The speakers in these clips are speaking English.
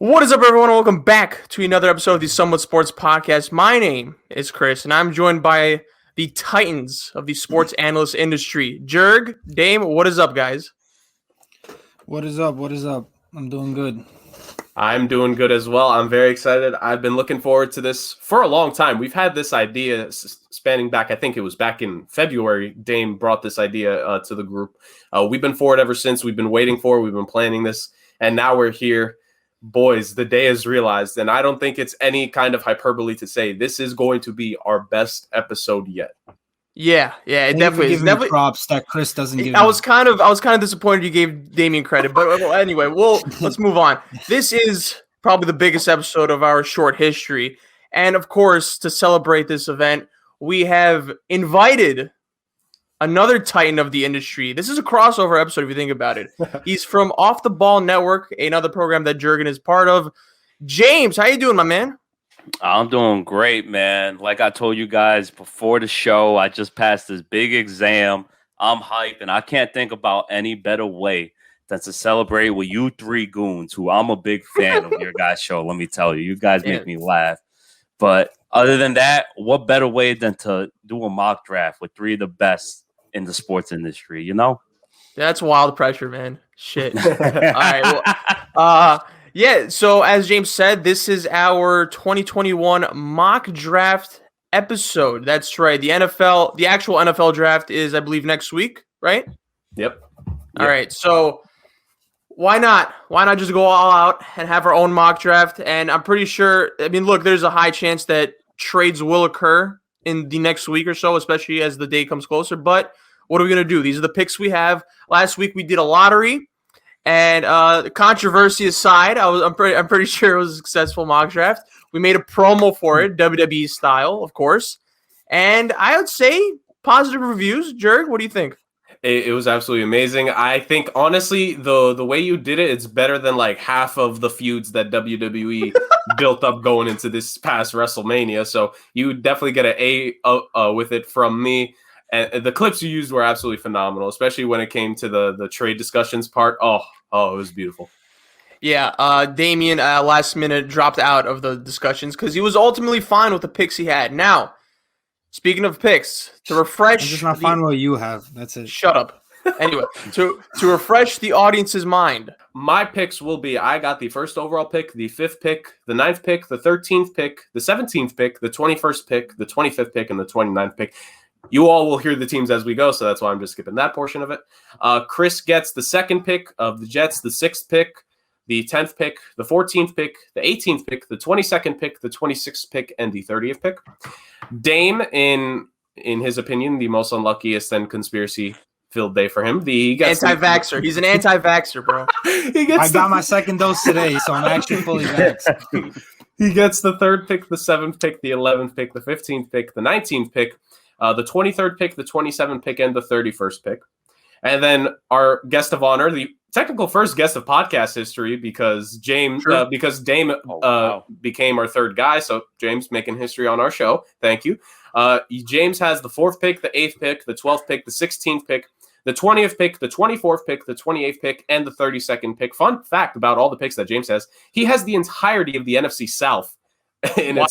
What is up, everyone? Welcome back to another episode of the Somewhat Sports Podcast. My name is Chris, and I'm joined by the titans of the sports analyst industry, Jurg, Dame. What is up, guys? What is up? What is up? I'm doing good. I'm doing good as well. I'm very excited. I've been looking forward to this for a long time. We've had this idea spanning back, I think it was back in February. Dame brought this idea to the group. We've been for it ever since. We've been waiting for it. We've been planning this, and now we're here. Boys, the day is realized, and I don't think it's any kind of hyperbole to say this is going to be our best episode yet. Yeah, it definitely is. Definitely props that Chris doesn't give. I was kind of disappointed you gave Damien credit, but anyway, let's move on. This is probably the biggest episode of our short history, and of course, to celebrate this event, we have invited another titan of the industry. This is a crossover episode if you think about it. He's from Off the Ball Network, another program that Jurgen is part of. James, how you doing, my man? I'm doing great, man. Like I told you guys before the show, I just passed this big exam. I'm hyped, and I can't think about any better way than to celebrate with you three goons, who I'm a big fan of your guys' show. Let me tell you, you guys make me laugh. But other than that, what better way than to do a mock draft with three of the best in the sports industry, you know? That's wild pressure, man. Shit. All right. Well, yeah, so as James said, this is our 2021 mock draft episode. That's right. The actual NFL draft is, I believe, next week, right? Yep. All right. So why not? Why not just go all out and have our own mock draft? And I'm pretty sure, I mean, look, there's a high chance that trades will occur in the next week or so, especially as the day comes closer. But what are we going to do? These are the picks we have. Last week we did a lottery, and controversy aside, I'm pretty sure it was a successful mock draft. We made a promo for it, WWE style, of course. And I would say positive reviews. Jurg, what do you think? It was absolutely amazing. I think, honestly, the way you did it, it's better than like half of the feuds that WWE built up going into this past WrestleMania. So you definitely get an A with it from me. And the clips you used were absolutely phenomenal, especially when it came to the trade discussions part. Oh, it was beautiful. Yeah, Damien last minute dropped out of the discussions because he was ultimately fine with the picks he had. Now, speaking of picks, to refresh... I'm just not fine with what you have. That's it. Shut up. Anyway, to refresh the audience's mind. My picks will be, I got the first overall pick, the 5th pick, the 9th pick, the 13th pick, the 17th pick, the 21st pick, the 25th pick, and the 29th pick. You all will hear the teams as we go, so that's why I'm just skipping that portion of it. Chris gets the 2nd pick of the Jets, the 6th pick, the 10th pick, the 14th pick, the 18th pick, the 22nd pick, the 26th pick, and the 30th pick. Dame, in his opinion, the most unluckiest and conspiracy-filled day for him. Anti-vaxxer. He's an anti-vaxxer, bro. I got my second dose today, so I'm actually fully vaxxed. He gets the 3rd pick, the 7th pick, the 11th pick, the 15th pick, the 19th pick, the 23rd pick, the 27th pick, and the 31st pick. And then our guest of honor, the technical first guest of podcast history, because Dame became our 3rd guy. So James making history on our show. Thank you. James has the 4th pick, the 8th pick, the 12th pick, the 16th pick, the 20th pick, the 24th pick, the 28th pick, and the 32nd pick. Fun fact about all the picks that James has, he has the entirety of the NFC South in it.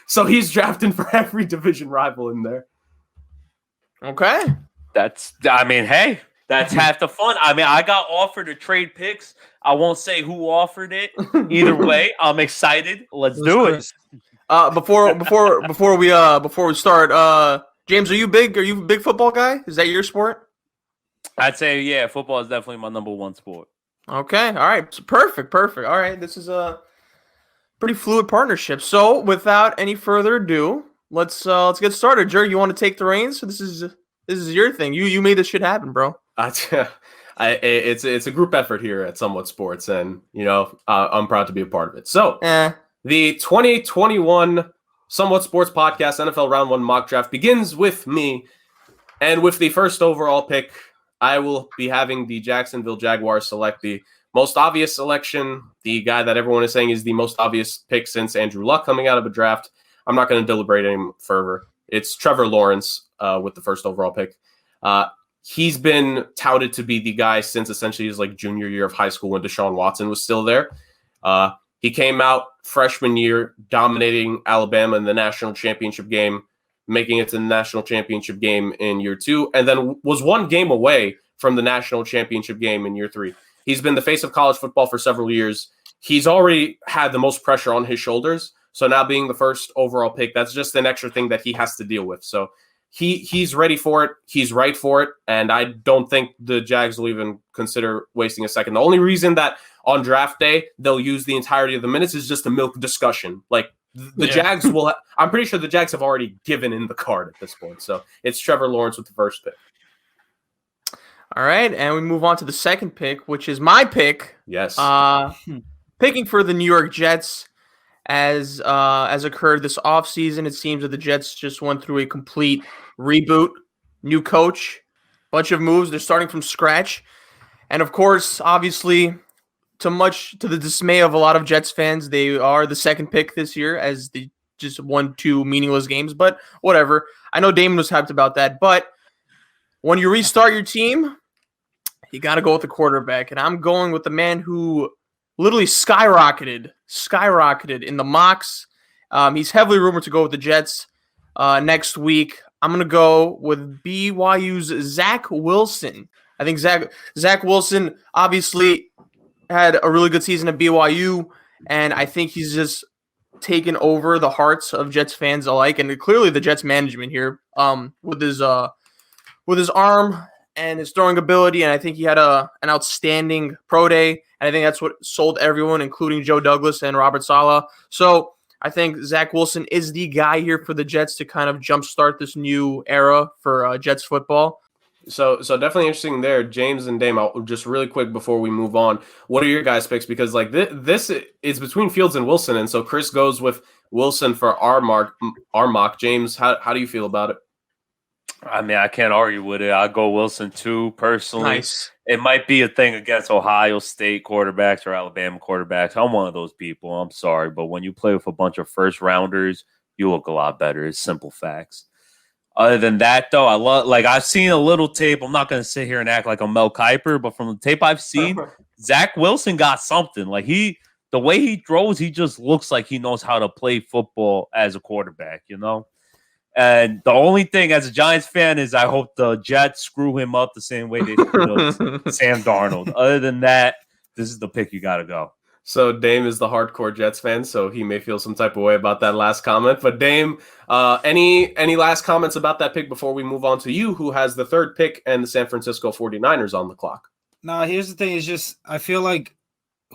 So he's drafting for every division rival in there. Okay. That's half the fun. I mean, I got offered to trade picks. I won't say who offered it. Either way, I'm excited. Let's do it. Before we start, James, are you a big football guy? Is that your sport? I'd say, yeah, football is definitely my number one sport. Okay. All right. So perfect. All right. This is a pretty fluid partnership. So without any further ado, let's get started. Jurg, you want to take the reins? So this is your thing. You made this shit happen, bro. It's a group effort here at Somewhat Sports, and I'm proud to be a part of it. So the 2021 Somewhat Sports Podcast NFL Round 1 mock draft begins with me, and with the first overall pick, I will be having the Jacksonville Jaguars select the most obvious selection, the guy that everyone is saying is the most obvious pick since Andrew Luck coming out of a draft. I'm not going to deliberate any further. It's Trevor Lawrence with the first overall pick. He's been touted to be the guy since essentially his junior year of high school when Deshaun Watson was still there. He came out freshman year dominating Alabama in the national championship game, making it to the national championship game in year 2, and then was one game away from the national championship game in year 3. He's been the face of college football for several years. He's already had the most pressure on his shoulders. So now being the first overall pick, that's just an extra thing that he has to deal with. So he's ready for it. He's right for it. And I don't think the Jags will even consider wasting a second. The only reason that on draft day they'll use the entirety of the minutes is just to milk discussion. Like the Jags will – I'm pretty sure the Jags have already given in the card at this point. So it's Trevor Lawrence with the first pick. All right, and we move on to the second pick, which is my pick. Yes. Picking for the New York Jets. As occurred this offseason, it seems that the Jets just went through a complete reboot, new coach, bunch of moves. They're starting from scratch. And, of course, obviously, to the dismay of a lot of Jets fans, they are the second pick this year as they just won 2 meaningless games. But whatever. I know Damon was hyped about that. But when you restart your team, you got to go with the quarterback. And I'm going with the man who literally skyrocketed in the mocks. He's heavily rumored to go with the Jets next week. I'm going to go with BYU's Zach Wilson. I think Zach Wilson obviously had a really good season at BYU, and I think he's just taken over the hearts of Jets fans alike, and clearly the Jets management here with his arm and his throwing ability, and I think he had an outstanding pro day. And I think that's what sold everyone, including Joe Douglas and Robert Saleh. So I think Zach Wilson is the guy here for the Jets to kind of jumpstart this new era for Jets football. So definitely interesting there. James and Dame, I'll just really quick before we move on, what are your guys' picks? Because like this is between Fields and Wilson, and so Chris goes with Wilson for our mock. James, how do you feel about it? I mean, I can't argue with it. I'll go Wilson too, personally. Nice. It might be a thing against Ohio State quarterbacks or Alabama quarterbacks. I'm one of those people. I'm sorry. But when you play with a bunch of first-rounders, you look a lot better. It's simple facts. Other than that, though, I've seen a little tape. I'm not going to sit here and act like I'm Mel Kiper, but from the tape I've seen, Zach Wilson got something. Like the way he throws, he just looks like he knows how to play football as a quarterback, you know? And the only thing as a Giants fan is I hope the Jets screw him up the same way they screwed Sam Darnold. Other than that, this is the pick you got to go. So Dame is the hardcore Jets fan, so he may feel some type of way about that last comment. But Dame, any last comments about that pick before we move on to you, who has the third pick and the San Francisco 49ers on the clock? No, here's the thing. It's just I feel like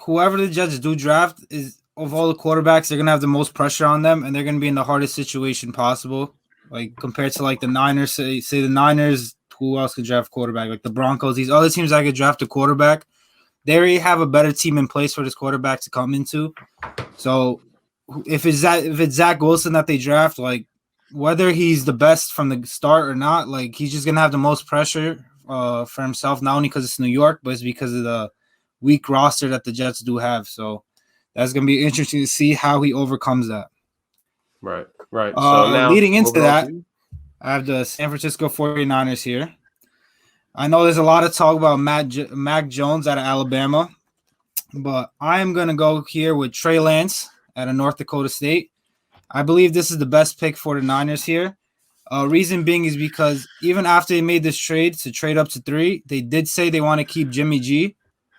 whoever the Jets do draft is of all the quarterbacks, they're going to have the most pressure on them, and they're going to be in the hardest situation possible. Like compared to like the Niners, say the Niners, who else could draft quarterback? Like the Broncos, these other teams that could draft a quarterback, they already have a better team in place for this quarterback to come into. So if it's Zach Wilson that they draft, like whether he's the best from the start or not, like he's just gonna have the most pressure for himself, not only because it's New York, but it's because of the weak roster that the Jets do have. So that's gonna be interesting to see how he overcomes that. Right. So now, leading into that, I have the San Francisco 49ers here. I know there's a lot of talk about Mac Jones out of Alabama, but I am going to go here with Trey Lance out of North Dakota State. I believe this is the best pick for the Niners here. Reason being is because even after they made this trade to trade up to 3, they did say they want to keep Jimmy G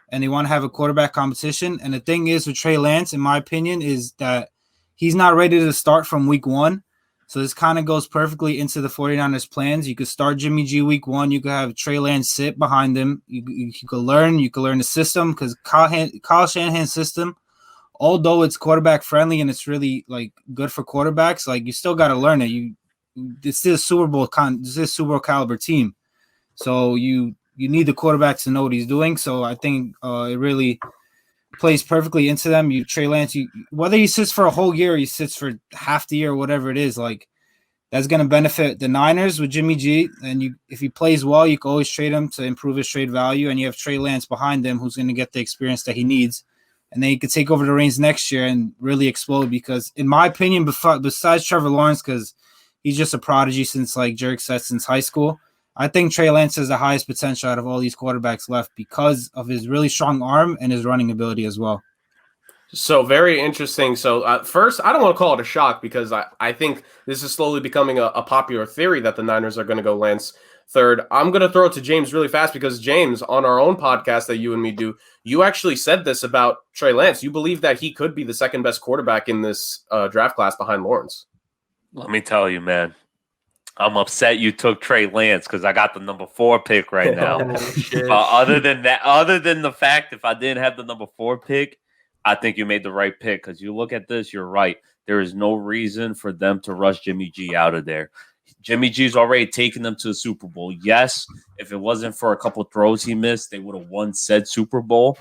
and they want to have a quarterback competition. And the thing is with Trey Lance, in my opinion, is that he's not ready to start from week 1. So this kind of goes perfectly into the 49ers plans. You could start Jimmy G week 1. You could have Trey Lance sit behind him. You could learn the system because Kyle Shanahan's system, although it's quarterback friendly and it's really like good for quarterbacks, like you still got to learn it. It's still a Super Bowl caliber team. So you need the quarterback to know what he's doing. So I think it really plays perfectly into them. Trey Lance, whether he sits for a whole year or he sits for half the year or whatever it is, like that's going to benefit the Niners with Jimmy G. And if he plays well, you can always trade him to improve his trade value. And you have Trey Lance behind him who's going to get the experience that he needs. And then he could take over the reins next year and really explode because, in my opinion, besides Trevor Lawrence, because he's just a prodigy since, like Jurg said, since high school, I think Trey Lance has the highest potential out of all these quarterbacks left because of his really strong arm and his running ability as well. So very interesting. So first, I don't want to call it a shock because I think this is slowly becoming a popular theory that the Niners are going to go Lance third. I'm going to throw it to James really fast because James, on our own podcast that you and me do, you actually said this about Trey Lance. You believe that he could be the second best quarterback in this draft class behind Lawrence. Let me tell you, man. I'm upset you took Trey Lance because I got the number 4 pick right now. Other than the fact if I didn't have the number 4 pick, I think you made the right pick because you look at this, you're right. There is no reason for them to rush Jimmy G out of there. Jimmy G's already taken them to the Super Bowl. Yes, if it wasn't for a couple throws he missed, they would have won said Super Bowl.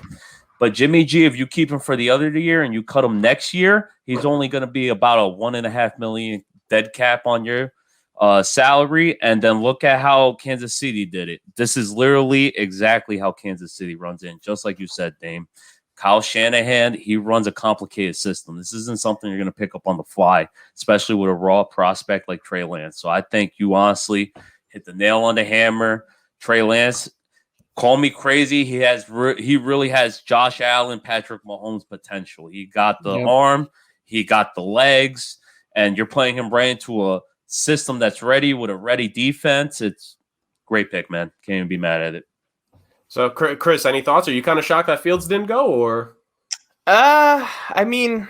But Jimmy G, if you keep him for the other year and you cut him next year, he's only going to be about a $1.5 million dead cap on your salary. And then look at how Kansas City did it. This is literally exactly how Kansas City runs in, just like you said, Dame. Kyle Shanahan, he runs a complicated system. This isn't something you're going to pick up on the fly, especially with a raw prospect like Trey Lance. So I think you honestly hit the nail on the hammer. Trey Lance, call me crazy. He really has Josh Allen, Patrick Mahomes potential. He got the arm, he got the legs, and you're playing him right into a system that's ready with a ready defense. It's great pick, man. Can't even be mad at it. So, Chris, any thoughts? Are you kind of shocked that Fields didn't go, or? I mean,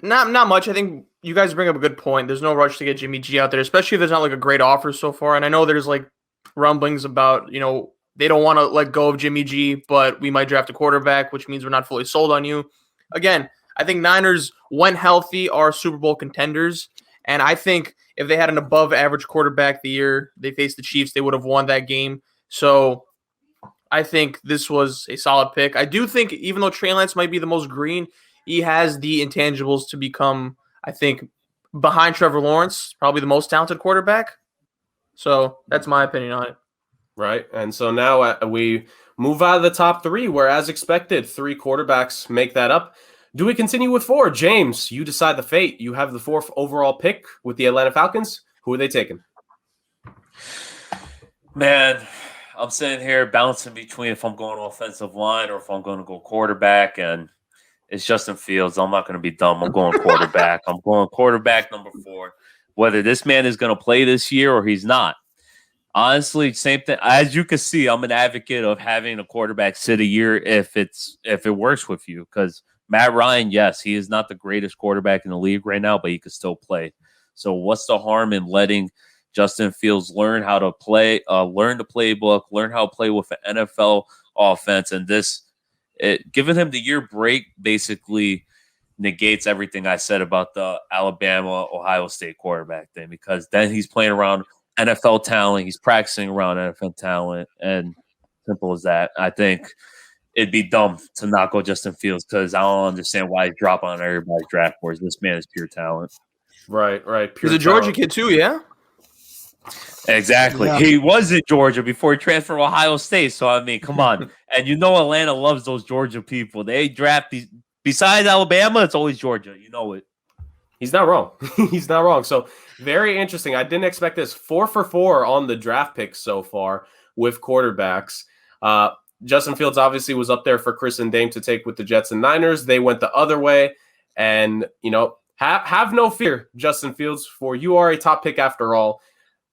not much. I think you guys bring up a good point. There's no rush to get Jimmy G out there, especially if there's not like a great offer so far. And I know there's like rumblings about, they don't want to let go of Jimmy G, but we might draft a quarterback, which means we're not fully sold on you. Again, I think Niners, when healthy, are Super Bowl contenders. And I think if they had an above-average quarterback the year they faced the Chiefs, they would have won that game. So I think this was a solid pick. I do think even though Trey Lance might be the most green, he has the intangibles to become, I think, behind Trevor Lawrence, probably the most talented quarterback. So that's my opinion on it. Right. And so now we move out of the top 3, where, as expected, 3 quarterbacks make that up. Do we continue with 4? James, you decide the fate. You have the 4th overall pick with the Atlanta Falcons. Who are they taking? Man, I'm sitting here bouncing between if I'm going offensive line or if I'm going to go quarterback, and it's Justin Fields. I'm not going to be dumb. I'm going quarterback. I'm going quarterback number 4. Whether this man is going to play this year or he's not. Honestly, same thing. As you can see, I'm an advocate of having a quarterback sit a year if it works with you, because Matt Ryan, yes, he is not the greatest quarterback in the league right now, but he could still play. So what's the harm in letting Justin Fields learn how to play, learn the playbook, learn how to play with an NFL offense, and giving him the year break basically negates everything I said about the Alabama, Ohio State quarterback thing, because then he's playing around NFL talent, he's practicing around NFL talent, and simple as that. I think it'd be dumb to not go Justin Fields because I don't understand why he's dropping on everybody's draft boards. This man is pure talent. Right. He's a Georgia kid too, yeah? Exactly. Yeah. He was in Georgia before he transferred to Ohio State. So, I mean, come on. And Atlanta loves those Georgia people. They draft these. Besides Alabama, it's always Georgia. You know it. He's not wrong. He's not wrong. So, very interesting. I didn't expect this. 4 for 4 on the draft picks so far with quarterbacks. Justin Fields obviously was up there for Chris and Dame to take with the Jets and Niners. They went the other way. And, have no fear, Justin Fields, for you are a top pick after all,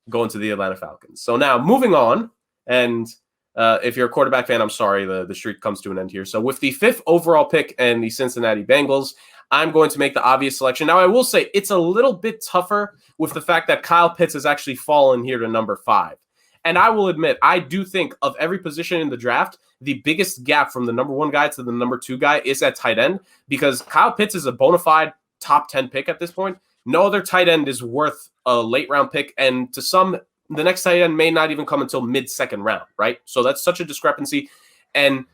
going to the Atlanta Falcons. So now moving on, and if you're a quarterback fan, I'm sorry, the streak comes to an end here. So with the 5th overall pick and the Cincinnati Bengals, I'm going to make the obvious selection. Now, I will say it's a little bit tougher with the fact that Kyle Pitts has actually fallen here to number 5. And I will admit, I do think of every position in the draft, the biggest gap from the number 1 guy to the number 2 guy is at tight end, because Kyle Pitts is a bona fide top 10 pick at this point. No other tight end is worth a late round pick. And to some, the next tight end may not even come until mid-second round, right? So that's such a discrepancy. And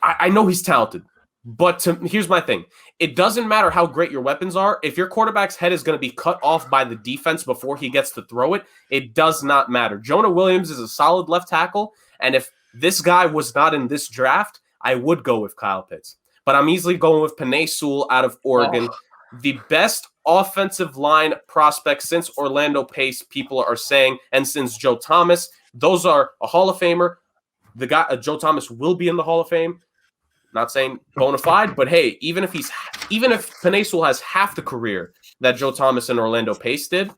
I know he's talented, but here's my thing. It doesn't matter how great your weapons are. If your quarterback's head is going to be cut off by the defense before he gets to throw it, it does not matter. Jonah Williams is a solid left tackle. And if this guy was not in this draft, I would go with Kyle Pitts. But I'm easily going with Penei Sewell out of Oregon. The best offensive line prospect since Orlando Pace, people are saying, and since Joe Thomas. Those are a Hall of Famer. The guy Joe Thomas will be in the Hall of Fame. Not saying bona fide, but hey, even if Penei Sewell has half the career that Joe Thomas and Orlando Pace did,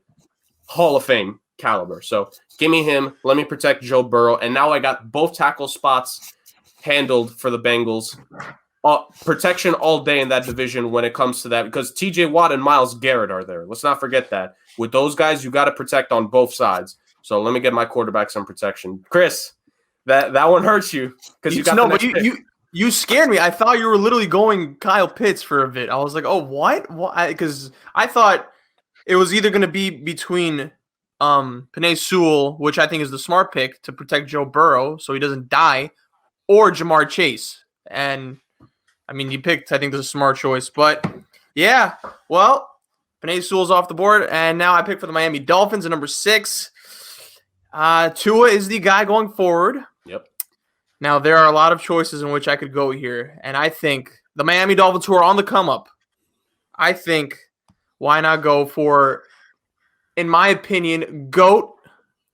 Hall of Fame caliber. So give me him. Let me protect Joe Burrow. And now I got both tackle spots handled for the Bengals. Protection all day in that division when it comes to that, because TJ Watt and Myles Garrett are there. Let's not forget that. With those guys, you got to protect on both sides. So let me get my quarterback some protection. Chris, that one hurts you because you got the next pick. You scared me. I thought you were literally going Kyle Pitts for a bit. I was like, oh, what? Because I thought it was either going to be between Penei Sewell, which I think is the smart pick to protect Joe Burrow so he doesn't die, or Jamar Chase. And I mean, you picked, I think, the smart choice. But, yeah, well, Penei Sewell's off the board, and now I pick for the Miami Dolphins at number 6. Tua is the guy going forward. Yep. Now, there are a lot of choices in which I could go here, and I think the Miami Dolphins, who are on the come-up, I think why not go for, in my opinion, GOAT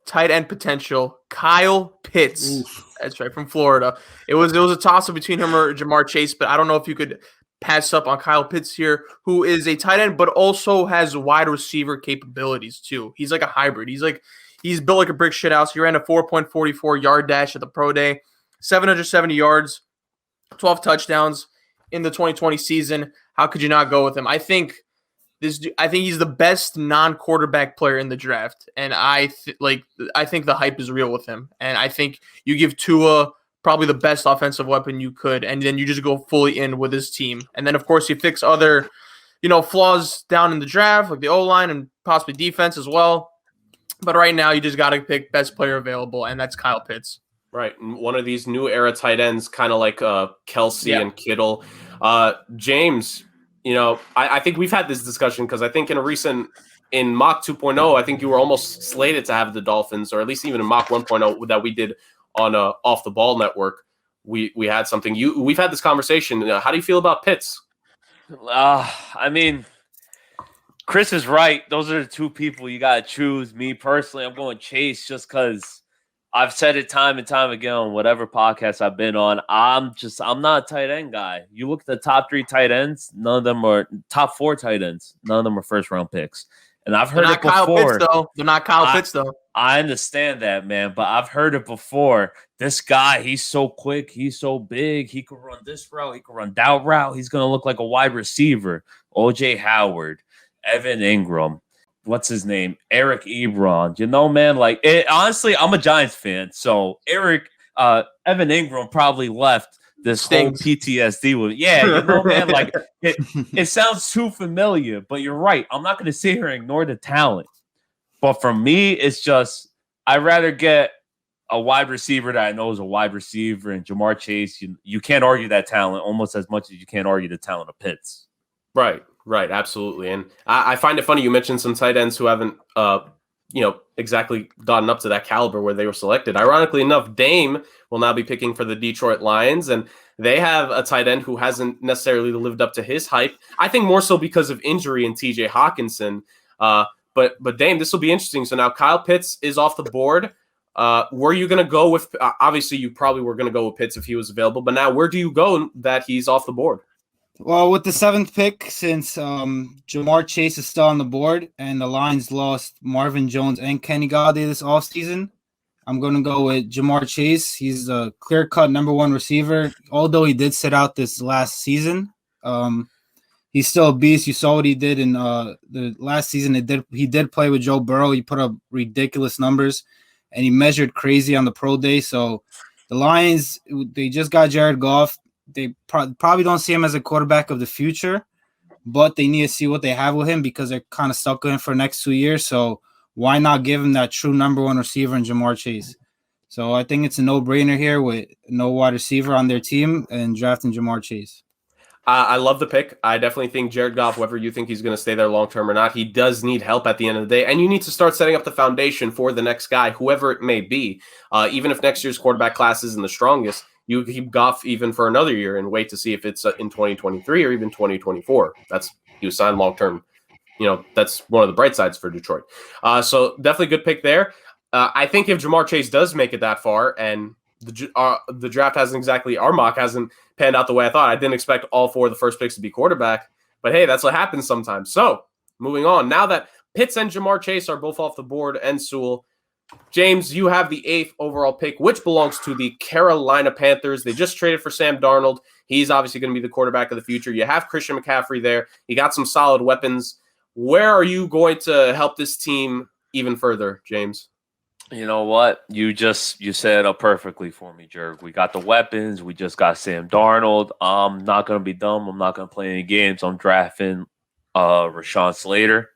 tight end potential, Kyle Pitts. Oof. That's right, from Florida. It was a toss-up between him or Jamar Chase, but I don't know if you could pass up on Kyle Pitts here, who is a tight end, but also has wide receiver capabilities too. He's like a hybrid. He's built like a brick shit house. He ran a 4.44 yard dash at the pro day, 770 yards, 12 touchdowns in the 2020 season. How could you not go with him? I think he's the best non-quarterback player in the draft, and I think the hype is real with him. And I think you give Tua probably the best offensive weapon you could, and then you just go fully in with his team. And then, of course, you fix other, flaws down in the draft, like the O-line and possibly defense as well. But right now, you just got to pick best player available, and that's Kyle Pitts. Right, one of these new era tight ends, kind of like Kelsey and Kittle. James, I think we've had this discussion because I think in Mock 2.0, I think you were almost slated to have the Dolphins, or at least even in Mock 1.0 that we did on Off the Ball Network. We had something. We've had this conversation. How do you feel about Pitts? I mean, Chris is right. Those are the two people you got to choose. Me personally, I'm going Chase just because I've said it time and time again on whatever podcast I've been on. I'm not a tight end guy. You look at the top 3 tight ends, none of them are top 4 tight ends. None of them are first round picks. And I've heard it before. They're not Kyle Pitts, though. I understand that, man, but I've heard it before. This guy, he's so quick. He's so big. He could run this route. He could run that route. He's going to look like a wide receiver. O.J. Howard, Evan Ingram. What's his name? Eric Ebron. Man, honestly, I'm a Giants fan. So Evan Ingram probably left this whole PTSD with. Yeah, man, it sounds too familiar, but you're right. I'm not going to sit here and ignore the talent. But for me, it's just I'd rather get a wide receiver that I know is a wide receiver, and Jamar Chase. You can't argue that talent almost as much as you can't argue the talent of Pitts. Right, absolutely. And I find it funny you mentioned some tight ends who haven't, exactly gotten up to that caliber where they were selected. Ironically enough, Dame will now be picking for the Detroit Lions, and they have a tight end who hasn't necessarily lived up to his hype. I think more so because of injury in TJ Hawkinson. But Dame, this will be interesting. So now Kyle Pitts is off the board. Were you going to go with? Obviously, you probably were going to go with Pitts if he was available. But now, where do you go that he's off the board? Well, with the 7th pick, since Jamar Chase is still on the board and the Lions lost Marvin Jones and Kenny Golladay this offseason, I'm going to go with Jamar Chase. He's a clear-cut number 1 receiver. Although he did sit out this last season, he's still a beast. You saw what he did in the last season. He did play with Joe Burrow. He put up ridiculous numbers, and he measured crazy on the pro day. So the Lions, they just got Jared Goff. They probably don't see him as a quarterback of the future, but they need to see what they have with him because they're kind of stuck with him for the next 2 years. So why not give him that true number 1 receiver in Jamar Chase? So I think it's a no-brainer here with no wide receiver on their team and drafting Jamar Chase. I love the pick. I definitely think Jared Goff, whether you think he's going to stay there long-term or not, he does need help at the end of the day. And you need to start setting up the foundation for the next guy, whoever it may be. Even if next year's quarterback class isn't the strongest, you keep Goff even for another year and wait to see if it's in 2023 or even 2024. He was signed long-term. That's one of the bright sides for Detroit. So definitely good pick there. I think if Jamar Chase does make it that far and the draft hasn't exactly, our mock hasn't panned out the way I thought. I didn't expect all 4 of the first picks to be quarterback, but hey, that's what happens sometimes. So moving on, now that Pitts and Jamar Chase are both off the board, and Sewell, James, you have the 8th overall pick, which belongs to the Carolina Panthers. They just traded for Sam Darnold. He's obviously going to be the quarterback of the future. You have Christian McCaffrey there. You got some solid weapons. Where are you going to help this team even further, James? You know what? You set it up perfectly for me, Jurg. We got the weapons. We just got Sam Darnold. I'm not going to be dumb. I'm not going to play any games. I'm drafting Rashawn Slater.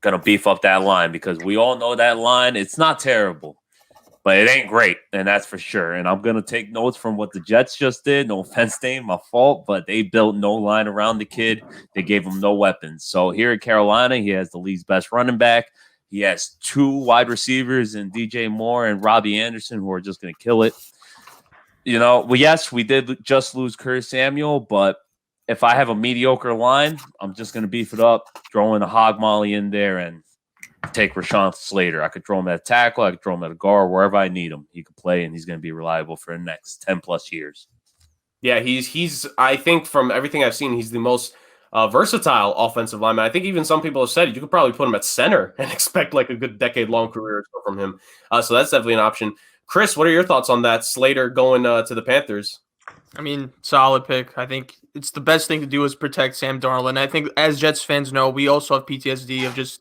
Going to beef up that line because we all know that line. It's not terrible, but it ain't great, and that's for sure. And I'm going to take notes from what the Jets just did. No offense, Dame, my fault, but they built no line around the kid. They gave him no weapons. So here in Carolina, he has the league's best running back. He has 2 wide receivers in DJ Moore and Robbie Anderson who are just going to kill it. You know, well, yes, we did just lose Curtis Samuel, but if I have a mediocre line, I'm just going to beef it up, throw in a hog molly in there, and take Rashawn Slater. I could throw him at a tackle. I could throw him at a guard, wherever I need him. He could play, and he's going to be reliable for the next 10-plus years. Yeah, he's. I think from everything I've seen, he's the most versatile offensive lineman. I think even some people have said you could probably put him at center and expect like a good decade-long career from him. So that's definitely an option. Chris, what are your thoughts on that? Slater going to the Panthers? I mean, solid pick. I think it's the best thing to do is protect Sam Darnold. And I think as Jets fans know, we also have PTSD of just,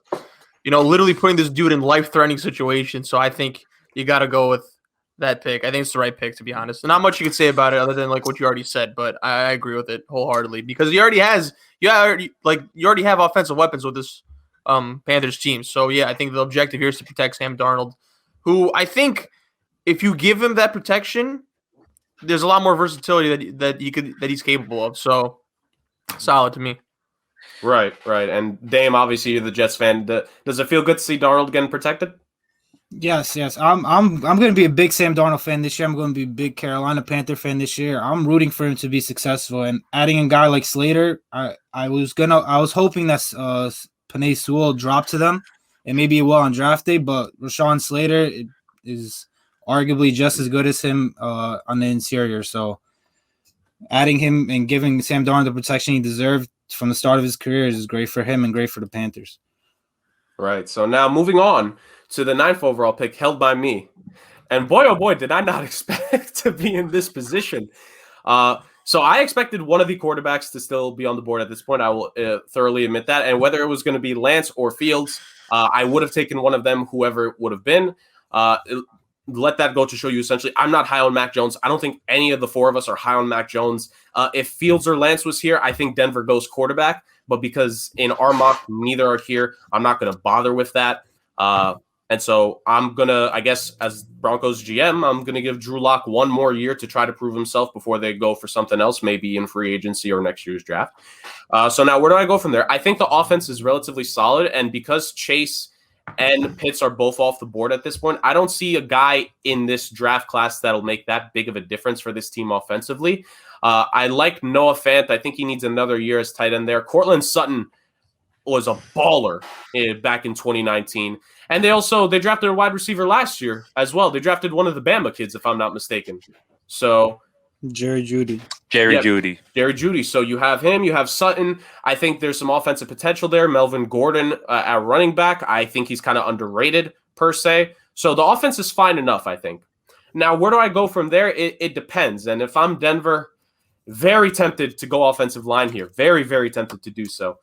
literally putting this dude in life-threatening situations. So I think you got to go with that pick. I think it's the right pick, to be honest. And not much you could say about it other than like what you already said, but I agree with it wholeheartedly because he already has you already have offensive weapons with this Panthers team. So yeah, I think the objective here is to protect Sam Darnold, who I think if you give him that protection, there's a lot more versatility that he's capable of. So solid to me. Right. And Dame, obviously you're the Jets fan. Does it feel good to see Darnold getting protected? Yes. I'm going to be a big Sam Darnold fan this year. I'm going to be a big Carolina Panther fan this year. I'm rooting for him to be successful. And adding a guy like Slater, I was hoping that Penei Sewell dropped to them, and maybe it will on draft day. But Rashawn Slater is arguably just as good as him on the interior. So adding him and giving Sam Darnold the protection he deserved from the start of his career is great for him and great for the Panthers. Right. So now moving on to the 9th overall pick held by me. And boy, oh boy, did I not expect to be in this position. So I expected one of the quarterbacks to still be on the board at this point. I will thoroughly admit that. And whether it was going to be Lance or Fields, I would have taken one of them, whoever it would have been. Let that go to show you essentially I'm not high on Mac Jones. I don't think any of the 4 of us are high on Mac Jones. If Fields or Lance was here, I think Denver goes quarterback. But because in our mock, neither are here, I'm not going to bother with that. And so I'm going to, I guess, as Broncos GM, I'm going to give Drew Lock one more year to try to prove himself before they go for something else, maybe in free agency or next year's draft. So now where do I go from there? I think the offense is relatively solid. And because Chase and Pitts are both off the board at this point, I don't see a guy in this draft class that'll make that big of a difference for this team offensively. I like Noah Fant. I think he needs another year as tight end there. Cortland Sutton was a baller back in 2019. And they drafted a wide receiver last year as well. They drafted one of the Bama kids, if I'm not mistaken. So Jerry Jeudy. Jerry Jeudy. So you have him, you have Sutton. I think there's some offensive potential there. Melvin Gordon at running back. I think he's kind of underrated per se. So the offense is fine enough, I think. Now, where do I go from there? It depends. And if I'm Denver, very tempted to go offensive line here. Very, very tempted to do so.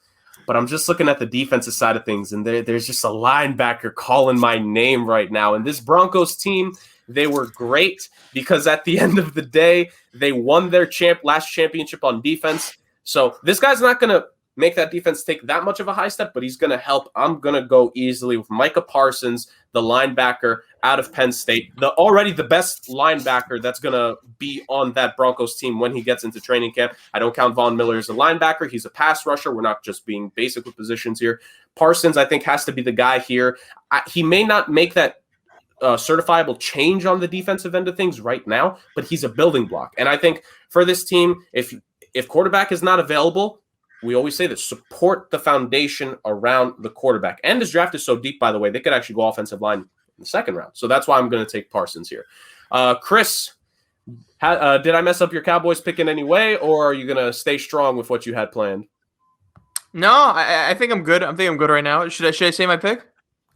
But I'm just looking at the defensive side of things, and there's just a linebacker calling my name right now. And this Broncos team, they were great because at the end of the day, they won their last championship on defense. So this guy's not going to make that defense take that much of a high step, but he's going to help. I'm going to go easily with Micah Parsons, the linebacker out of Penn State, already the best linebacker that's going to be on that Broncos team when he gets into training camp. I don't count Von Miller as a linebacker. He's a pass rusher. We're not just being basic with positions here. Parsons, I think, has to be the guy here. He may not make that certifiable change on the defensive end of things right now, but he's a building block. And I think for this team, if quarterback is not available, we always say that support the foundation around the quarterback. And this draft is so deep, by the way, they could actually go offensive line in the second round. So that's why I'm going to take Parsons here. Chris, Did I mess up your Cowboys pick in any way, or are you going to stay strong with what you had planned? No, I think I'm good. I think I'm good right now. Should I say my pick?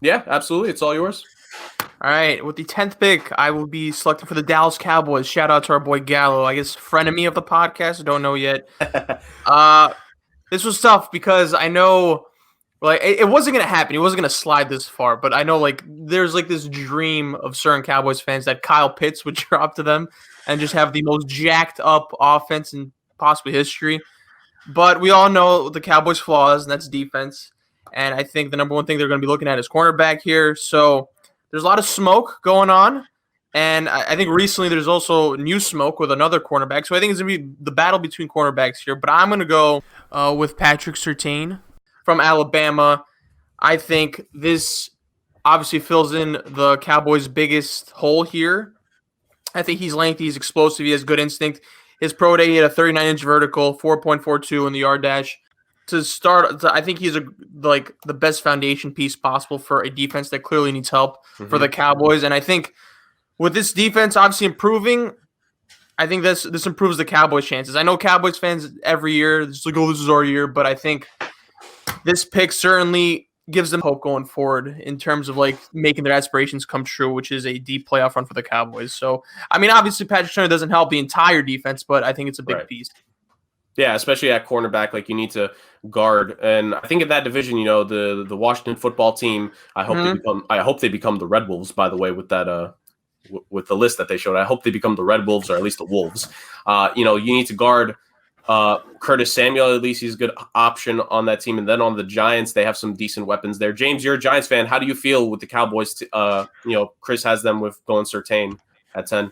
Yeah, absolutely. It's all yours. All right. With the 10th pick, I will be selected for the Dallas Cowboys. Shout out to our boy Gallo. I guess frenemy of the podcast. I don't know yet. This was tough because I know like it wasn't going to happen. It wasn't going to slide this far. But I know like there's like this dream of certain Cowboys fans that Kyle Pitts would drop to them and just have the most jacked up offense in possibly history. But we all know the Cowboys' flaws, and that's defense. And I think the number one thing they're going to be looking at is cornerback here. So there's a lot of smoke going on. And I think recently there's also new smoke with another cornerback. So I think it's going to be the battle between cornerbacks here. But I'm going to go with Patrick Surtain from Alabama. I think this obviously fills in the Cowboys' biggest hole here. I think he's lengthy, he's explosive, he has good instinct. His pro day, he had a 39-inch vertical, 4.42 in the yard dash. To start, I think he's the best foundation piece possible for a defense that clearly needs help for the Cowboys. And I think with this defense obviously improving, I think this improves the Cowboys' chances. I know Cowboys fans every year, it's like, oh, this is our year, but I think this pick certainly gives them hope going forward in terms of like making their aspirations come true, which is a deep playoff run for the Cowboys. So, I mean, obviously Patrick Surtain doesn't help the entire defense, but I think it's a big piece. Yeah, especially at cornerback, like you need to guard, and I think in that division, you know, the Washington football team, I hope they become the Red Wolves. By the way, with that with the list that they showed, I hope they become the Red Wolves or at least the Wolves. You know, you need to guard Curtis Samuel. At least he's a good option on that team, and then on the Giants, they have some decent weapons there. James, you're a Giants fan. How do you feel with the Cowboys? You know, Chris has them with going Surtain at 10.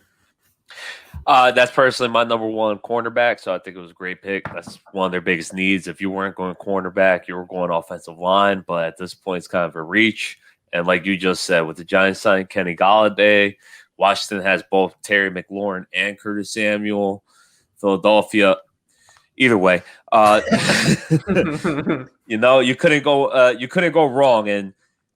That's personally my number one cornerback, so I think it was a great pick. That's one of their biggest needs. If you weren't going cornerback, you were going offensive line, but at this point, it's kind of a reach. And like you just said, with the Giants signing Kenny Golladay, Washington has both Terry McLaurin and Curtis Samuel. Philadelphia, either way, you know, you couldn't go wrong. And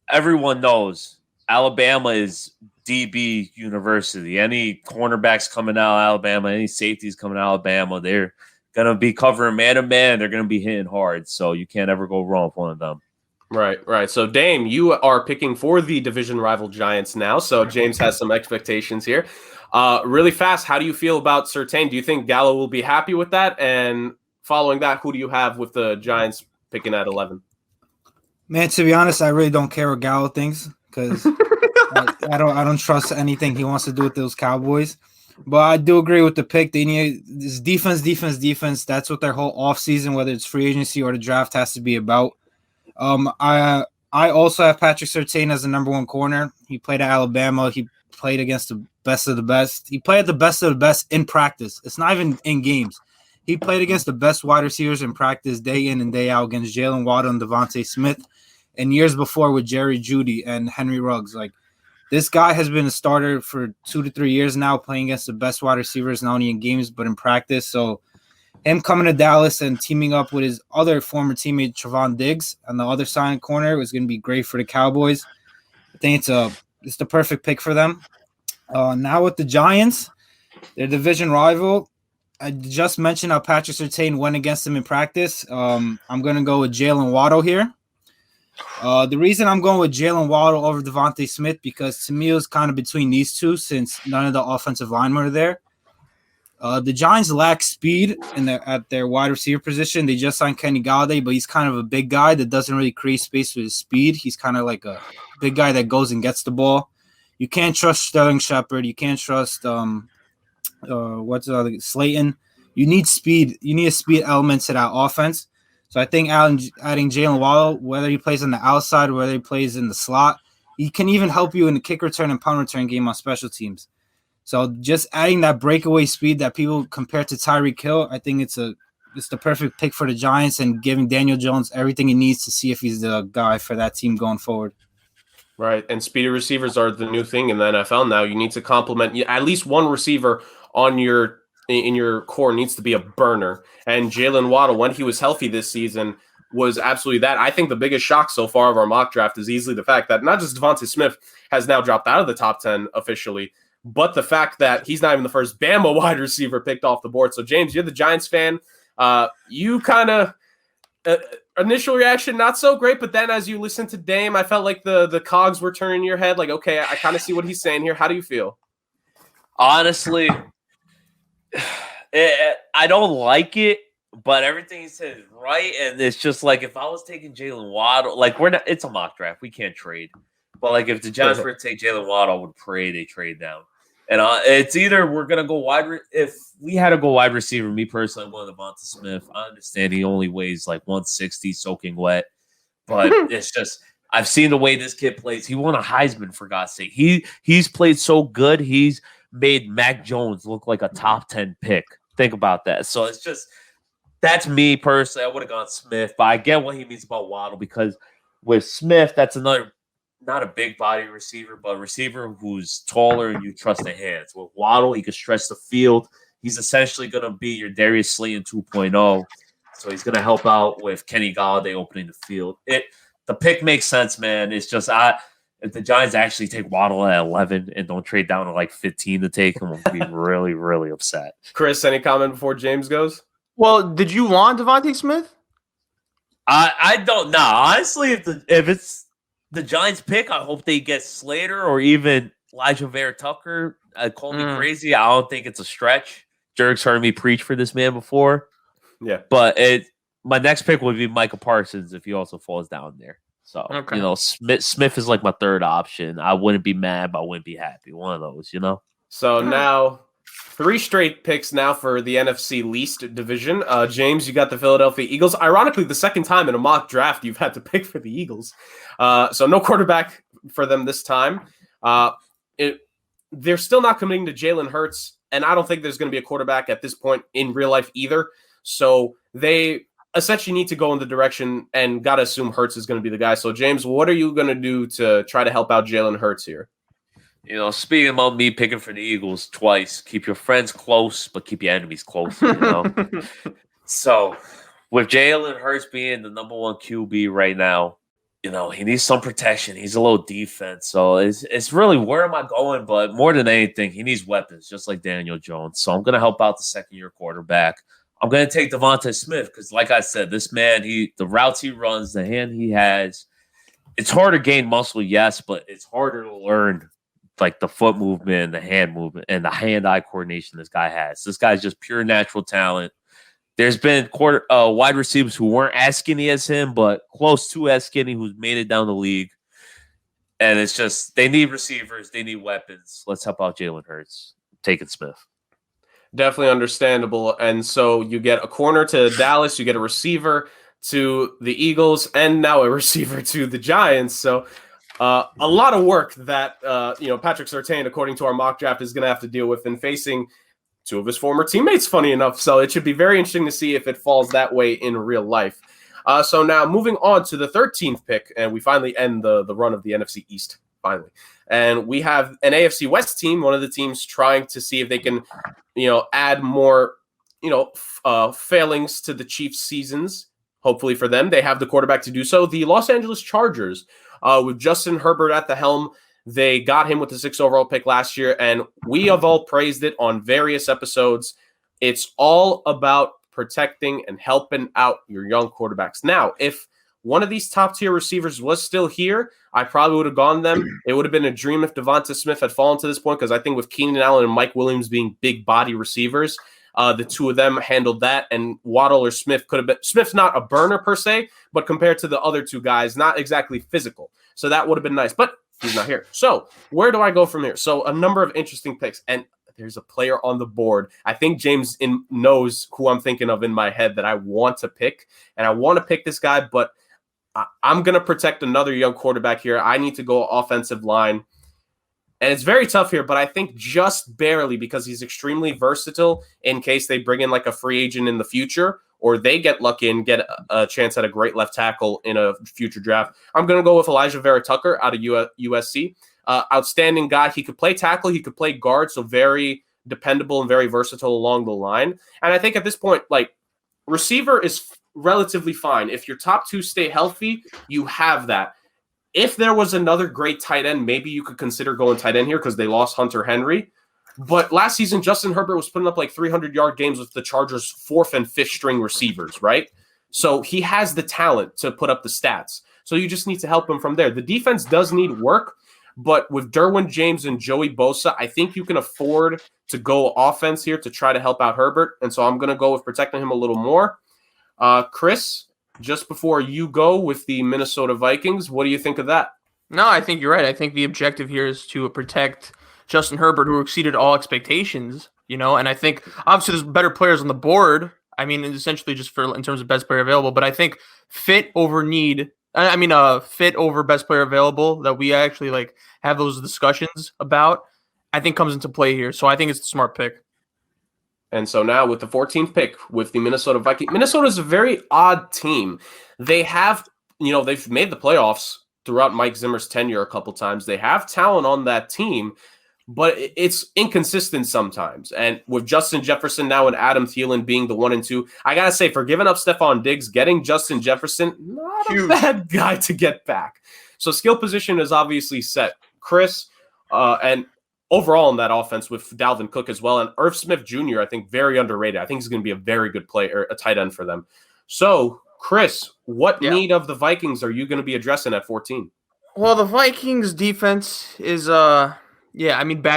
everyone knows Alabama is DB University. Any cornerbacks coming out of Alabama, any safeties coming out of Alabama, they're going to be covering man to man. They're going to be hitting hard. So you can't ever go wrong with one of them. Right. So, Dame, you are picking for the division rival Giants now. So, James has some expectations here. Really fast, how do you feel about Surtain? Do you think Gallo will be happy with that? And following that, who do you have with the Giants picking at 11? Man, to be honest, I really don't care what Gallo thinks because I don't trust anything he wants to do with those Cowboys. But I do agree with the pick. They need this defense. That's what their whole offseason, whether it's free agency or the draft, has to be about. I also have Patrick Surtain as the number one corner. He played at Alabama. He played against the best of the best. He played at the best of the best in practice. It's not even in games. He played against the best wide receivers in practice day in and day out against Jalen Waddle and Devontae Smith, and years before with Jerry Jeudy and Henry Ruggs. Like, this guy has been a starter for 2 to 3 years now, playing against the best wide receivers, not only in games but in practice. So him coming to Dallas and teaming up with his other former teammate Trevon Diggs on the other side of the corner was going to be great for the Cowboys. I think it's the perfect pick for them. Now with the Giants, their division rival, I just mentioned how Patrick Surtain went against them in practice. I'm going to go with Jalen Waddle here. The reason I'm going with Jalen Waddle over Devontae Smith, because to me it was kind of between these two since none of the offensive linemen are there. The Giants lack speed at their wide receiver position. They just signed Kenny Golladay, but he's kind of a big guy that doesn't really create space with his speed. He's kind of like a big guy that goes and gets the ball. You can't trust Sterling Shepard. You can't trust Slayton. You need speed. You need a speed element to that offense. So I think adding Jalen Waddle, whether he plays on the outside, whether he plays in the slot, he can even help you in the kick return and punt return game on special teams. So just adding that breakaway speed that people compare to Tyreek Hill, I think it's the perfect pick for the Giants and giving Daniel Jones everything he needs to see if he's the guy for that team going forward. Right, and speedy receivers are the new thing in the NFL now. You need to complement at least one receiver in your core needs to be a burner. And Jalen Waddle, when he was healthy this season, was absolutely that. I think the biggest shock so far of our mock draft is easily the fact that not just Devontae Smith has now dropped out of the top 10 officially, but the fact that he's not even the first Bama wide receiver picked off the board. So, James, you're the Giants fan. You kind of initial reaction, not so great, but then as you listen to Dame, I felt like the cogs were turning in your head. Like, okay, I kind of see what he's saying here. How do you feel? Honestly, I don't like it, but everything he said is right. And it's just like if I was taking Jalen Waddle, like it's a mock draft. We can't trade. But like if the Giants were to take Jalen Waddle, I would pray they trade down. And it's either we're going to go if we had to go wide receiver, me personally, I'm going Devonta Smith. I understand he only weighs like 160 soaking wet. But it's just, I've seen the way this kid plays. He won a Heisman, for God's sake. He's played so good. He's made Mac Jones look like a top 10 pick. Think about that. So it's just, that's me personally. I would have gone Smith. But I get what he means about Waddle because with Smith, that's another, not a big body receiver, but a receiver who's taller and you trust the hands. With Waddle, he can stretch the field. He's essentially going to be your Darius Slayton 2.0. So he's going to help out with Kenny Golladay opening the field. The pick makes sense, man. It's just if the Giants actually take Waddle at 11 and don't trade down to like 15 to take him, I'll be really, really upset. Chris, any comment before James goes? Well, did you want Devontae Smith? I don't know. Honestly, if it's the Giants pick, I hope they get Slater or even Elijah Vera Tucker. Call me crazy. I don't think it's a stretch. Jurg's heard me preach for this man before. Yeah. But my next pick would be Micah Parsons if he also falls down there. So, Smith is like my third option. I wouldn't be mad, but I wouldn't be happy. One of those, So now 3 straight picks now for the NFC least division. James, you got the Philadelphia Eagles. Ironically, the second time in a mock draft you've had to pick for the Eagles. So no quarterback for them this time. They're still not committing to Jalen Hurts, and I don't think there's going to be a quarterback at this point in real life either. So they essentially need to go in the direction and got to assume Hurts is going to be the guy. So, James, what are you going to do to try to help out Jalen Hurts here? Speaking about me picking for the Eagles twice, keep your friends close, but keep your enemies close, So, with Jalen Hurts being the number 1 QB right now, he needs some protection. He's a little defense. So, it's really where am I going? But more than anything, he needs weapons, just like Daniel Jones. So, I'm going to help out the second-year quarterback. I'm going to take Devonta Smith because, like I said, this man, the routes he runs, the hand he has, it's hard to gain muscle, yes, but it's harder to learn like the foot movement, the hand movement, and the hand-eye coordination this guy has. This guy's just pure natural talent. There's been wide receivers who weren't as skinny as him, but close to as skinny who's made it down the league. And it's just they need receivers, they need weapons. Let's help out Jalen Hurts. Taking Smith. Definitely understandable. And so you get a corner to Dallas, you get a receiver to the Eagles, and now a receiver to the Giants. So a lot of work that Patrick Surtain, according to our mock draft, is going to have to deal with in facing 2 of his former teammates, funny enough. So it should be very interesting to see if it falls that way in real life. So now moving on to the 13th pick, and we finally end the run of the NFC East, finally. And we have an AFC West team, one of the teams trying to see if they can, add more, failings to the Chiefs' seasons. Hopefully for them, they have the quarterback to do so. The Los Angeles Chargers, with Justin Herbert at the helm, they got him with the 6th overall pick last year, and we have all praised it on various episodes. It's all about protecting and helping out your young quarterbacks. Now, if one of these top-tier receivers was still here, I probably would have gone them. It would have been a dream if Devonta Smith had fallen to this point because I think with Keenan Allen and Mike Williams being big body receivers, the 2 of them handled that, and Waddle or Smith could have been – Smith's not a burner per se, but compared to the other 2 guys, not exactly physical. So that would have been nice, but he's not here. So where do I go from here? So a number of interesting picks, and there's a player on the board. I think James knows who I'm thinking of in my head that I want to pick, and I want to pick this guy, but – I'm going to protect another young quarterback here. I need to go offensive line. And it's very tough here, but I think just barely because he's extremely versatile in case they bring in like a free agent in the future or they get lucky and get a chance at a great left tackle in a future draft. I'm going to go with Elijah Vera Tucker out of USC. Outstanding guy. He could play tackle. He could play guard. So very dependable and very versatile along the line. And I think at this point, like receiver is relatively fine. If your top 2 stay healthy, you have that. If there was another great tight end, maybe you could consider going tight end here because they lost Hunter Henry. But last season, Justin Herbert was putting up like 300-yard games with the Chargers' 4th and 5th string receivers, right? So he has the talent to put up the stats. So you just need to help him from there. The defense does need work, but with Derwin James and Joey Bosa, I think you can afford to go offense here to try to help out Herbert. And so I'm going to go with protecting him a little more. Chris, just before you go with the Minnesota Vikings, what do you think of that? No, I think you're right. I think the objective here is to protect Justin Herbert, who exceeded all expectations, and I think obviously there's better players on the board. I mean, essentially just in terms of best player available, but I think fit over best player available that we actually have those discussions about, I think comes into play here. So I think it's a smart pick. And so now with the 14th pick with the Minnesota Vikings, Minnesota is a very odd team. They have, they've made the playoffs throughout Mike Zimmer's tenure a couple times. They have talent on that team, but it's inconsistent sometimes. And with Justin Jefferson now and Adam Thielen being the 1 and 2, I got to say, for giving up Stephon Diggs, getting Justin Jefferson, not a bad guy to get back. So skill position is obviously set. Chris, and overall in that offense with Dalvin Cook as well. And Irv Smith Jr., I think, very underrated. I think he's going to be a very good player, a tight end for them. So, Chris, what need of the Vikings are you going to be addressing at 14? Well, the Vikings defense is, bad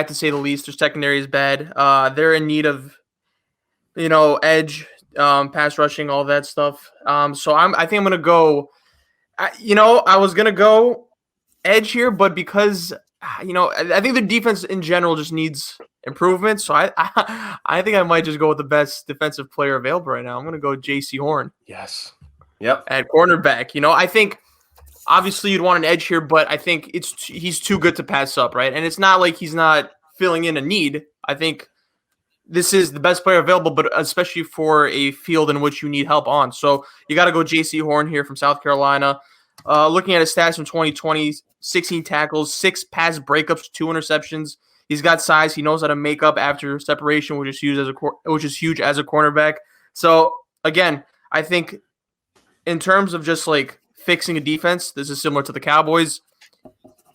to say the least. Their secondary is bad. They're in need of, edge, pass rushing, all that stuff. So I think I'm going to go, I was going to go edge here, but because I think the defense in general just needs improvement. So I think I might just go with the best defensive player available right now. I'm going to go J.C. Horn. Yes. Yep. At cornerback. I think obviously you'd want an edge here, but I think he's too good to pass up, right? And it's not like he's not filling in a need. I think this is the best player available, but especially for a field in which you need help on. So you got to go J.C. Horn here from South Carolina. Looking at his stats from 2020, 16 tackles, 6 pass breakups, 2 interceptions. He's got size. He knows how to make up after separation, which is huge as a cornerback. So again, I think in terms of just fixing a defense, this is similar to the Cowboys.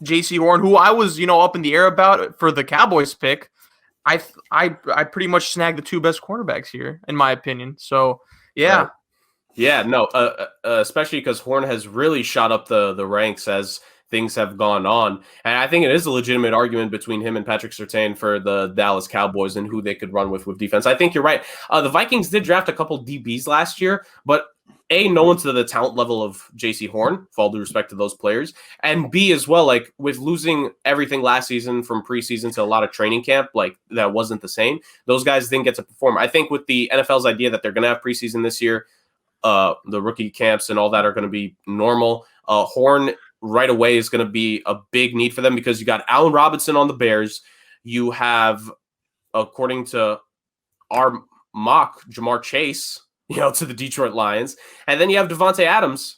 J.C. Horn, who I was up in the air about for the Cowboys pick, I pretty much snagged the 2 best cornerbacks here, in my opinion. So yeah. Right. Yeah, no, especially because Horn has really shot up the ranks as things have gone on. And I think it is a legitimate argument between him and Patrick Surtain for the Dallas Cowboys and who they could run with defense. I think you're right. The Vikings did draft a couple DBs last year, but A, no one's to the talent level of J.C. Horn, with all due respect to those players. And B, as well, with losing everything last season from preseason to a lot of training camp, that wasn't the same. Those guys didn't get to perform. I think with the NFL's idea that they're going to have preseason this year, the rookie camps and all that are going to be normal. Horn right away is going to be a big need for them because you got Allen Robinson on the Bears. You have, according to our mock, Jamar Chase, to the Detroit Lions. And then you have Devontae Adams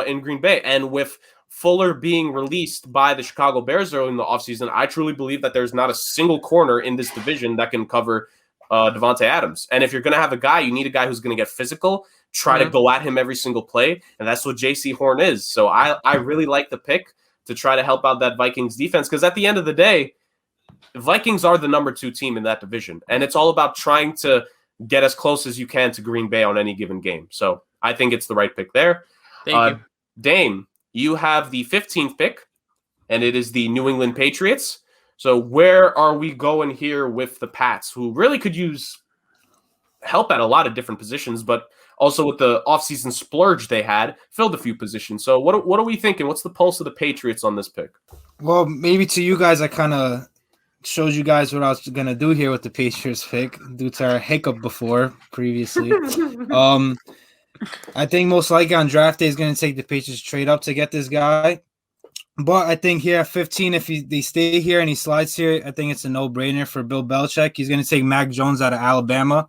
in Green Bay. And with Fuller being released by the Chicago Bears early in the offseason, I truly believe that there's not a single corner in this division that can cover Devontae Adams. And if you're going to have a guy, you need a guy who's going to get physical, try to go at him every single play, and that's what J.C. Horn is. So I really like the pick to try to help out that Vikings defense because at the end of the day, the Vikings are the number 2 team in that division, and it's all about trying to get as close as you can to Green Bay on any given game. So I think it's the right pick there. Thank you. Dame, you have the 15th pick, and it is the New England Patriots. So where are we going here with the Pats, who really could use help at a lot of different positions, but also with the offseason splurge they had, filled a few positions. So what are we thinking? What's the pulse of the Patriots on this pick? Well, maybe to you guys, I kind of showed you guys what I was going to do here with the Patriots pick due to our hiccup previously. I think most likely on draft day is going to take the Patriots trade up to get this guy. But I think here at 15, if they stay here and he slides here, I think it's a no-brainer for Bill Belichick. He's going to take Mac Jones out of Alabama.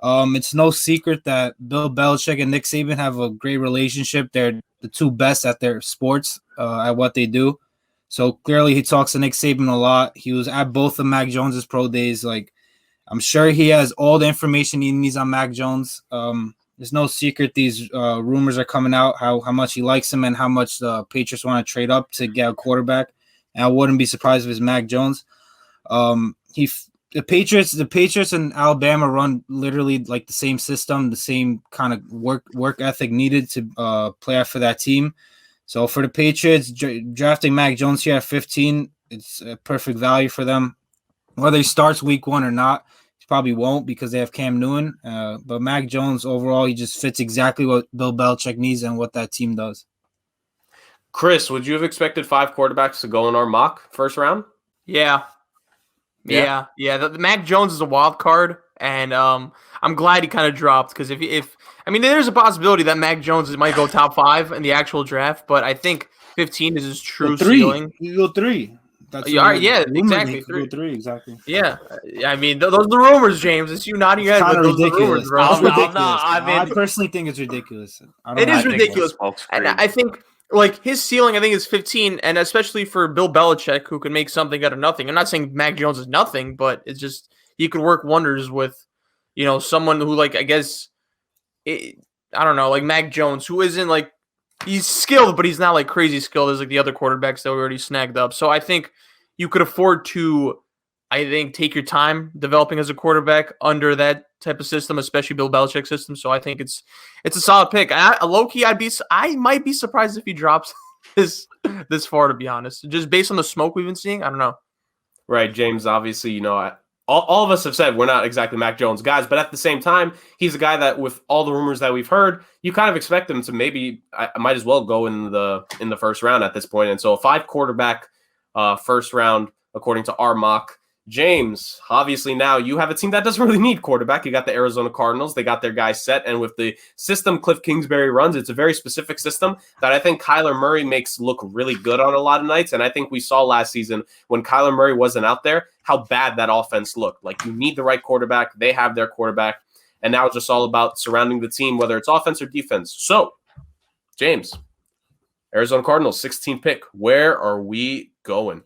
It's no secret that Bill Belichick and Nick Saban have a great relationship. They're the 2 best at their sports, at what they do. So clearly he talks to Nick Saban a lot. He was at both of Mac Jones's pro days. I'm sure he has all the information he needs on Mac Jones. There's no secret these rumors are coming out how much he likes him and how much the Patriots want to trade up to get a quarterback. And I wouldn't be surprised if it's Mac Jones. The Patriots and Alabama run literally like the same system, the same kind of work ethic needed to play out for that team. So for the Patriots, drafting Mac Jones here at 15, it's a perfect value for them. Whether he starts week 1 or not, he probably won't because they have Cam Newton. But Mac Jones overall, he just fits exactly what Bill Belichick needs and what that team does. Chris, would you have expected 5 quarterbacks to go in our mock first round? Yeah. The Mac Jones is a wild card, and I'm glad he kind of dropped because if there's a possibility that Mac Jones might go top 5 in the actual draft, but I think 15 is his true ceiling. You go 3. That's exactly 3 exactly. Yeah, I mean those are the rumors, James. It's you nodding your head. Kind of ridiculous, bro. I personally think it's ridiculous. It is ridiculous, and I think. Like his ceiling, I think is 15, and especially for Bill Belichick, who can make something out of nothing. I'm not saying Mac Jones is nothing, but it's just he could work wonders with, someone who I don't know, like Mac Jones, who isn't like he's skilled, but he's not like crazy skilled as like the other quarterbacks that we already snagged up. So I think you could afford to, take your time developing as a quarterback under that type of system, especially Bill Belichick's system. So I think it's a solid pick. Low key, I might be surprised if he drops this far, to be honest. Just based on the smoke we've been seeing, I don't know. Right, James. Obviously, all of us have said we're not exactly Mac Jones guys, but at the same time, he's a guy that with all the rumors that we've heard, you kind of expect him to maybe I might as well go in the first round at this point. And so a 5 quarterback first round according to our mock. James, obviously now you have a team that doesn't really need quarterback. You got the Arizona Cardinals. They got their guys set. And with the system Cliff Kingsbury runs, it's a very specific system that I think Kyler Murray makes look really good on a lot of nights. And I think we saw last season when Kyler Murray wasn't out there, how bad that offense looked. Like you need the right quarterback. They have their quarterback. And now it's just all about surrounding the team, whether it's offense or defense. So, James, Arizona Cardinals, 16th pick. Where are we going?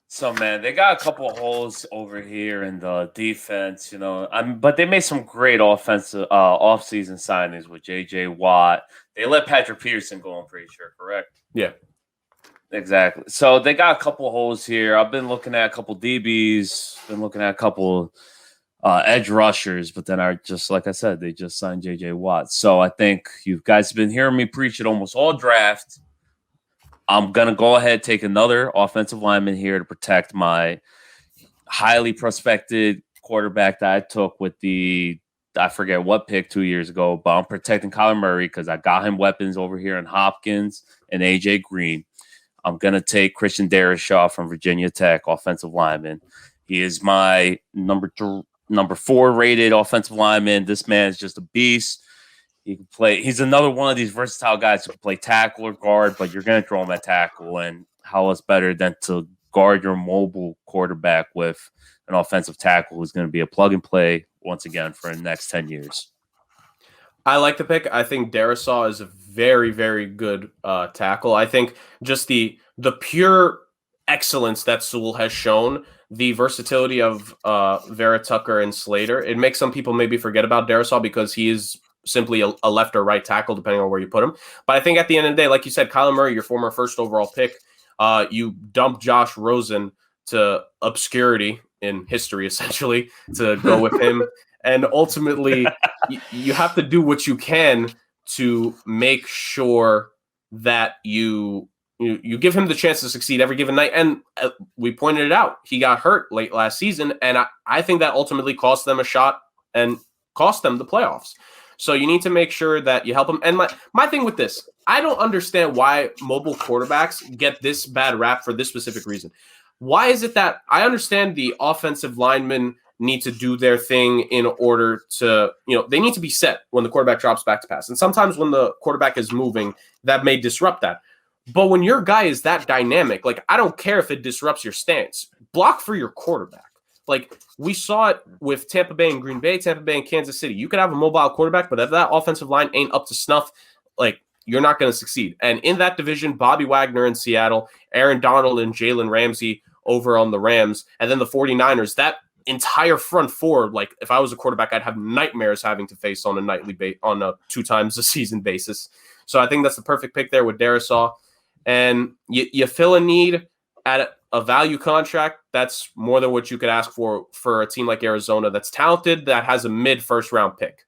So, man, they got a couple of holes over here in the defense, but they made some great offensive offseason signings with J.J. Watt. They let Patrick Peterson go, I'm pretty sure, correct? Yeah. Exactly. So they got a couple of holes here. I've been looking at a couple DBs, been looking at a couple edge rushers, but then like I said, they just signed J.J. Watt. So I think you guys have been hearing me preach it almost all draft. I'm going to go ahead and take another offensive lineman here to protect my highly prospected quarterback that I took with I forget what pick 2 years ago, but I'm protecting Kyler Murray because I got him weapons over here in Hopkins and A.J. Green. I'm going to take Christian Darrisaw from Virginia Tech, offensive lineman. He is my number 4 rated offensive lineman. This man is just a beast. He can play. He's another one of these versatile guys who can play tackle or guard, but you're going to throw him at tackle. And how else better than to guard your mobile quarterback with an offensive tackle who's going to be a plug and play once again for the next 10 years. I like the pick. I think Darrisaw is a very, very good tackle. I think just the pure excellence that Sewell has shown, the versatility of Vera Tucker and Slater, it makes some people maybe forget about Darrisaw because he is simply a left or right tackle, depending on where you put him. But I think at the end of the day, like you said, Kyler Murray, your former first overall pick, you dumped Josh Rosen to obscurity in history, essentially, to go with him. And ultimately, you have to do what you can to make sure that you give him the chance to succeed every given night. And we pointed it out. He got hurt late last season, and I think that ultimately cost them a shot and cost them the playoffs. So you need to make sure that you help him. And my thing with this, I don't understand why mobile quarterbacks get this bad rap for this specific reason. Why is it that I understand the offensive linemen need to do their thing in order to, they need to be set when the quarterback drops back to pass. And sometimes when the quarterback is moving, that may disrupt that. But when your guy is that dynamic, I don't care if it disrupts your stance. Block for your quarterback. We saw it with Tampa Bay and Green Bay, Tampa Bay and Kansas City. You could have a mobile quarterback, but if that offensive line ain't up to snuff, you're not going to succeed. And in that division, Bobby Wagner in Seattle, Aaron Donald and Jalen Ramsey over on the Rams, and then the 49ers, entire front four, like if I was a quarterback, I'd have nightmares having to face on a 2 times a season basis. So I think that's the perfect pick there with Darisaw. And you fill a need at a value contract. That's more than what you could ask for a team like Arizona that's talented, that has a mid first round pick.